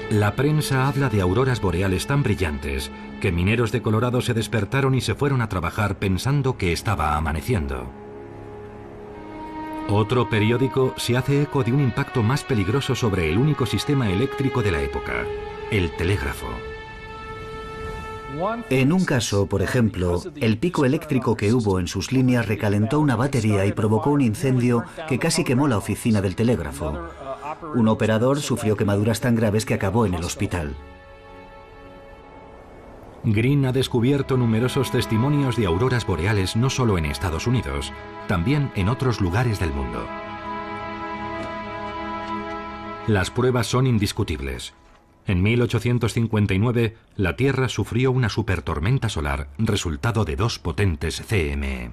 La prensa habla de auroras boreales tan brillantes que mineros de Colorado se despertaron y se fueron a trabajar pensando que estaba amaneciendo. Otro periódico se hace eco de un impacto más peligroso sobre el único sistema eléctrico de la época, el telégrafo. En un caso, por ejemplo, el pico eléctrico que hubo en sus líneas recalentó una batería y provocó un incendio que casi quemó la oficina del telégrafo. Un operador sufrió quemaduras tan graves que acabó en el hospital. Green ha descubierto numerosos testimonios de auroras boreales no solo en Estados Unidos, también en otros lugares del mundo. Las pruebas son indiscutibles. En 1859, la Tierra sufrió una supertormenta solar, resultado de dos potentes CME.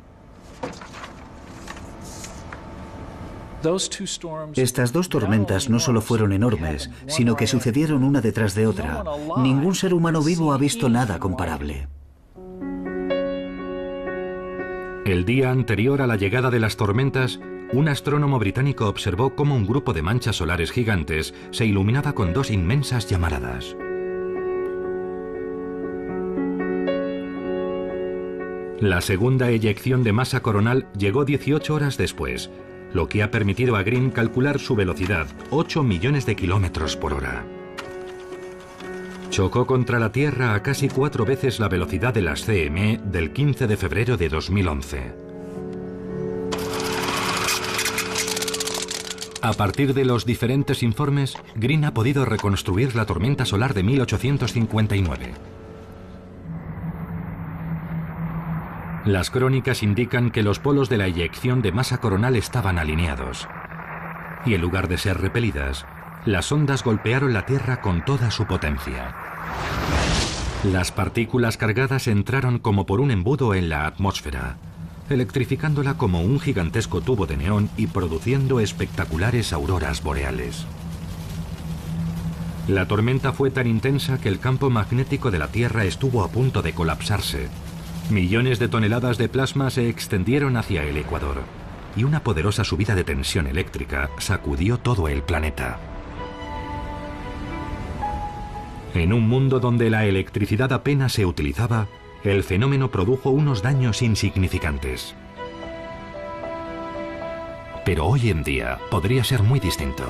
Estas dos tormentas no solo fueron enormes, sino que sucedieron una detrás de otra. Ningún ser humano vivo ha visto nada comparable. El día anterior a la llegada de las tormentas, un astrónomo británico observó cómo un grupo de manchas solares gigantes se iluminaba con dos inmensas llamaradas. La segunda eyección de masa coronal llegó 18 horas después, lo que ha permitido a Green calcular su velocidad, 8 millones de kilómetros por hora. Chocó contra la Tierra a casi 4 veces la velocidad de las CME del 15 de febrero de 2011. A partir de los diferentes informes, Green ha podido reconstruir la tormenta solar de 1859. Las crónicas indican que los polos de la eyección de masa coronal estaban alineados. Y en lugar de ser repelidas, las ondas golpearon la Tierra con toda su potencia. Las partículas cargadas entraron como por un embudo en la atmósfera, electrificándola como un gigantesco tubo de neón y produciendo espectaculares auroras boreales. La tormenta fue tan intensa que el campo magnético de la Tierra estuvo a punto de colapsarse, Millones de toneladas de plasma se extendieron hacia el ecuador y una poderosa subida de tensión eléctrica sacudió todo el planeta. En un mundo donde la electricidad apenas se utilizaba, el fenómeno produjo unos daños insignificantes. Pero hoy en día podría ser muy distinto.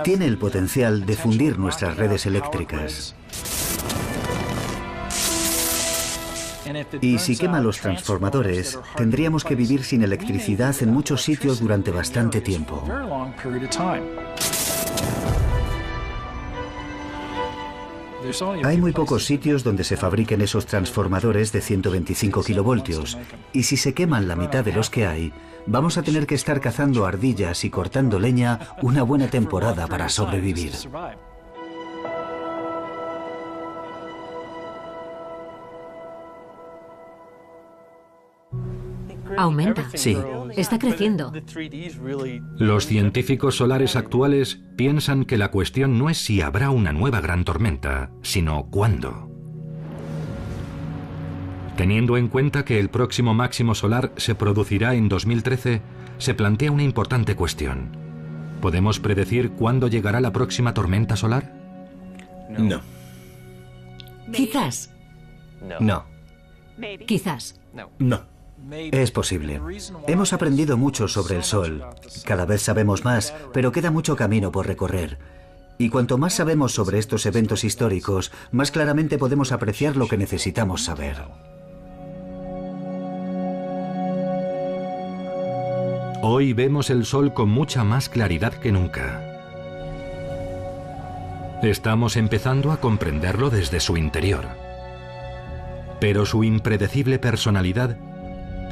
Tiene el potencial de fundir nuestras redes eléctricas. Y si quema los transformadores, tendríamos que vivir sin electricidad en muchos sitios durante bastante tiempo. Hay muy pocos sitios donde se fabriquen esos transformadores de 125 kilovoltios, y si se queman la mitad de los que hay, vamos a tener que estar cazando ardillas y cortando leña una buena temporada para sobrevivir. Aumenta. Sí. Está creciendo. Los científicos solares actuales piensan que la cuestión no es si habrá una nueva gran tormenta, sino cuándo. Teniendo en cuenta que el próximo máximo solar se producirá en 2013, se plantea una importante cuestión. ¿Podemos predecir cuándo llegará la próxima tormenta solar? No. Quizás. No. Quizás. No. Es posible. Hemos aprendido mucho sobre el Sol. Cada vez sabemos más, pero queda mucho camino por recorrer. Y cuanto más sabemos sobre estos eventos históricos, más claramente podemos apreciar lo que necesitamos saber. Hoy vemos el Sol con mucha más claridad que nunca. Estamos empezando a comprenderlo desde su interior. Pero su impredecible personalidad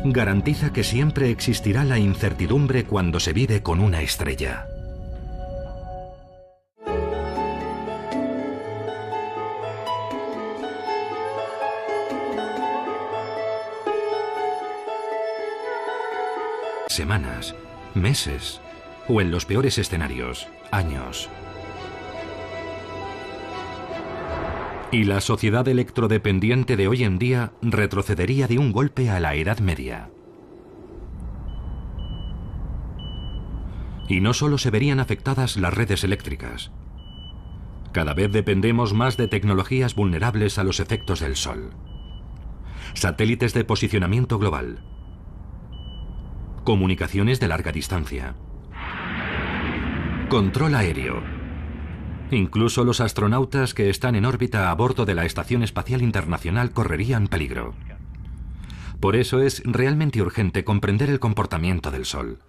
garantiza que siempre existirá la incertidumbre cuando se vive con una estrella. Semanas, meses, o en los peores escenarios, años. Y la sociedad electrodependiente de hoy en día retrocedería de un golpe a la Edad Media. Y no solo se verían afectadas las redes eléctricas. Cada vez dependemos más de tecnologías vulnerables a los efectos del Sol. Satélites de posicionamiento global. Comunicaciones de larga distancia. Control aéreo. Incluso los astronautas que están en órbita a bordo de la Estación Espacial Internacional correrían peligro. Por eso es realmente urgente comprender el comportamiento del Sol.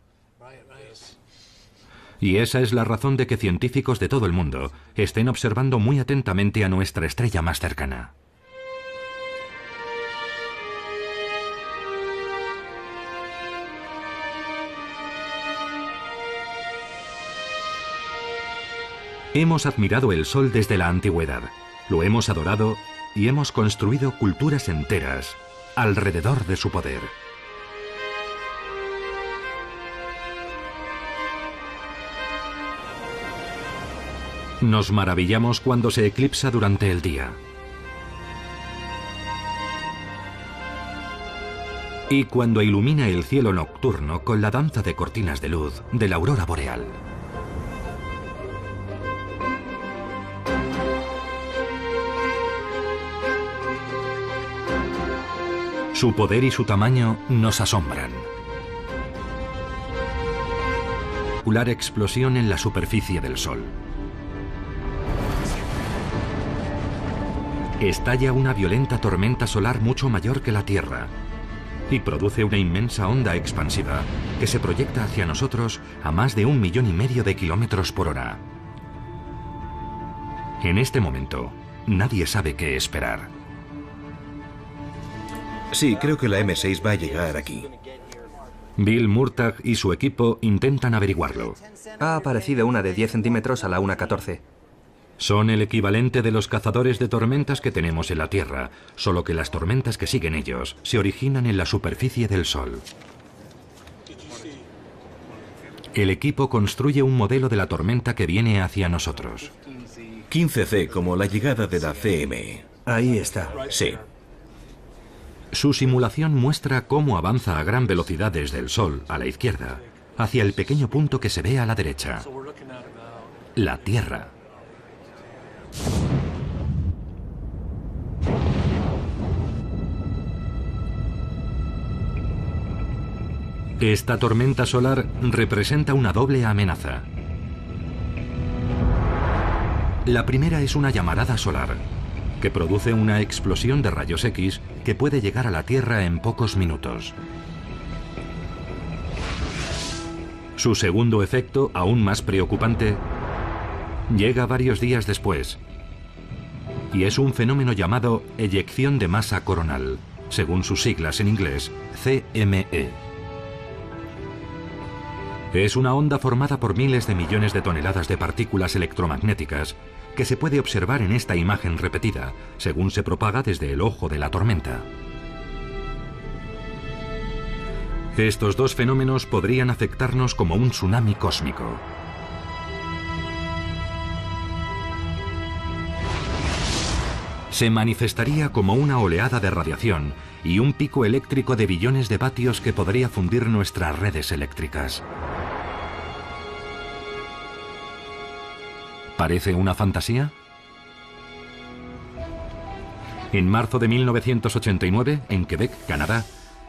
Y esa es la razón de que científicos de todo el mundo estén observando muy atentamente a nuestra estrella más cercana. Hemos admirado el Sol desde la antigüedad, lo hemos adorado y hemos construido culturas enteras alrededor de su poder. Nos maravillamos cuando se eclipsa durante el día. Y cuando ilumina el cielo nocturno con la danza de cortinas de luz de la aurora boreal. Su poder y su tamaño nos asombran. Una explosión en la superficie del Sol. Estalla una violenta tormenta solar mucho mayor que la Tierra y produce una inmensa onda expansiva que se proyecta hacia nosotros a más de 1,5 millones de kilómetros por hora. En este momento, nadie sabe qué esperar. Sí, creo que la M6 va a llegar aquí. Bill Murtagh y su equipo intentan averiguarlo. Ha aparecido una de 10 centímetros a la 1:14. Son el equivalente de los cazadores de tormentas que tenemos en la Tierra, solo que las tormentas que siguen ellos se originan en la superficie del Sol. El equipo construye un modelo de la tormenta que viene hacia nosotros. 15C, como la llegada de la CME. Ahí está. Sí. Su simulación muestra cómo avanza a gran velocidad desde el Sol, a la izquierda, hacia el pequeño punto que se ve a la derecha, la Tierra. Esta tormenta solar representa una doble amenaza. La primera es una llamarada solar, que produce una explosión de rayos X que puede llegar a la Tierra en pocos minutos. Su segundo efecto, aún más preocupante, llega varios días después, y es un fenómeno llamado eyección de masa coronal, según sus siglas en inglés, CME. Es una onda formada por miles de millones de toneladas de partículas electromagnéticas que se puede observar en esta imagen repetida, según se propaga desde el ojo de la tormenta. Estos dos fenómenos podrían afectarnos como un tsunami cósmico. Se manifestaría como una oleada de radiación y un pico eléctrico de billones de vatios que podría fundir nuestras redes eléctricas. ¿Parece una fantasía? En marzo de 1989, en Quebec, Canadá,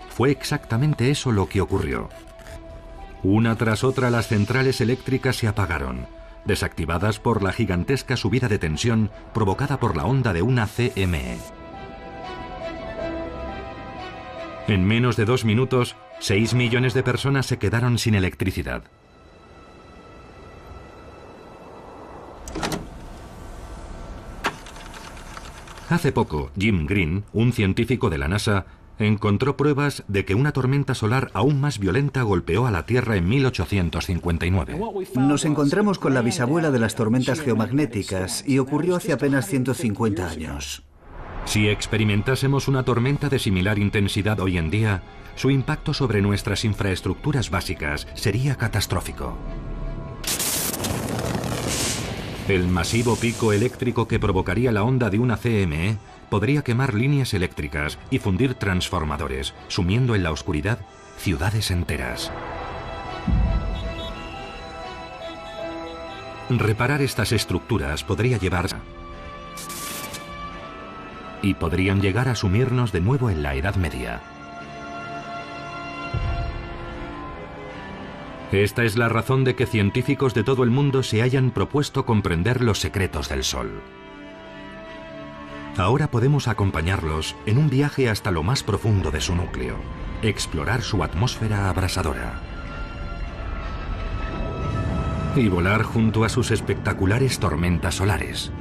fue exactamente eso lo que ocurrió. Una tras otra las centrales eléctricas se apagaron, desactivadas por la gigantesca subida de tensión provocada por la onda de una CME. En menos de 2 minutos, 6 millones de personas se quedaron sin electricidad. Hace poco, Jim Green, un científico de la NASA, encontró pruebas de que una tormenta solar aún más violenta golpeó a la Tierra en 1859. Nos encontramos con la bisabuela de las tormentas geomagnéticas y ocurrió hace apenas 150 años. Si experimentásemos una tormenta de similar intensidad hoy en día, su impacto sobre nuestras infraestructuras básicas sería catastrófico. El masivo pico eléctrico que provocaría la onda de una CME podría quemar líneas eléctricas y fundir transformadores, sumiendo en la oscuridad ciudades enteras. Reparar estas estructuras podría llevarse y podrían llegar a sumirnos de nuevo en la Edad Media. Esta es la razón de que científicos de todo el mundo se hayan propuesto comprender los secretos del Sol. Ahora podemos acompañarlos en un viaje hasta lo más profundo de su núcleo, explorar su atmósfera abrasadora y volar junto a sus espectaculares tormentas solares.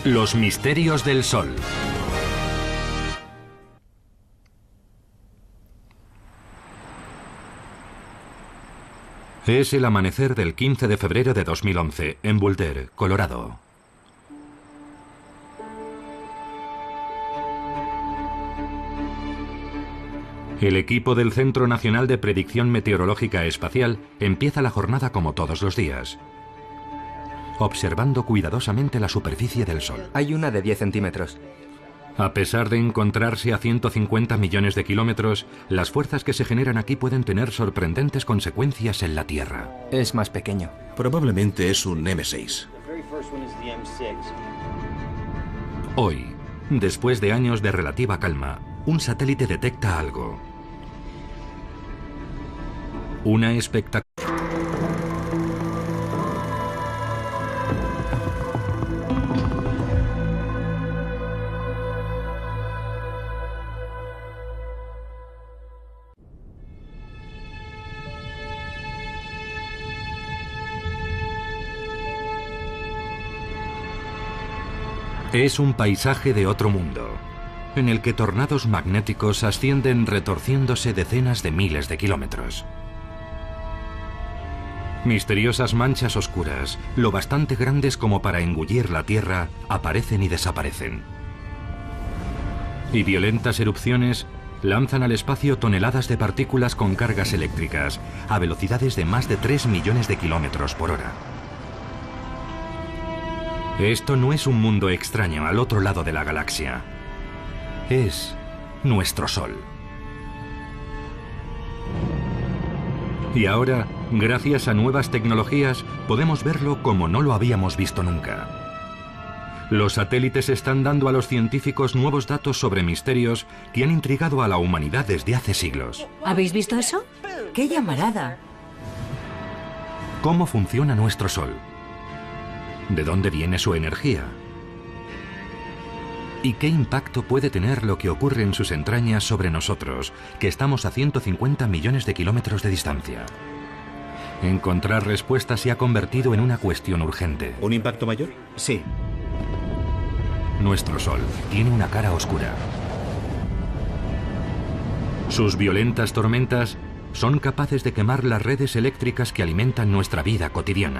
Los misterios del Sol. Es el amanecer del 15 de febrero de 2011, en Boulder, Colorado. El equipo del Centro Nacional de Predicción Meteorológica Espacial empieza la jornada como todos los días, observando cuidadosamente la superficie del Sol. Hay una de 10 centímetros. A pesar de encontrarse a 150 millones de kilómetros, las fuerzas que se generan aquí pueden tener sorprendentes consecuencias en la Tierra. Es más pequeño. Probablemente es un M6. Hoy, después de años de relativa calma, un satélite detecta algo. Una espectacular... Es un paisaje de otro mundo, en el que tornados magnéticos ascienden retorciéndose decenas de miles de kilómetros. Misteriosas manchas oscuras, lo bastante grandes como para engullir la Tierra, aparecen y desaparecen. Y violentas erupciones lanzan al espacio toneladas de partículas con cargas eléctricas a velocidades de más de 3 millones de kilómetros por hora. Esto no es un mundo extraño al otro lado de la galaxia. Es nuestro Sol. Y ahora, gracias a nuevas tecnologías, podemos verlo como no lo habíamos visto nunca. Los satélites están dando a los científicos nuevos datos sobre misterios que han intrigado a la humanidad desde hace siglos. ¿Habéis visto eso? ¡Qué llamarada! ¿Cómo funciona nuestro Sol? ¿De dónde viene su energía? ¿Y qué impacto puede tener lo que ocurre en sus entrañas sobre nosotros, que estamos a 150 millones de kilómetros de distancia? Encontrar respuestas se ha convertido en una cuestión urgente. ¿Un impacto mayor? Sí. Nuestro Sol tiene una cara oscura. Sus violentas tormentas son capaces de quemar las redes eléctricas que alimentan nuestra vida cotidiana.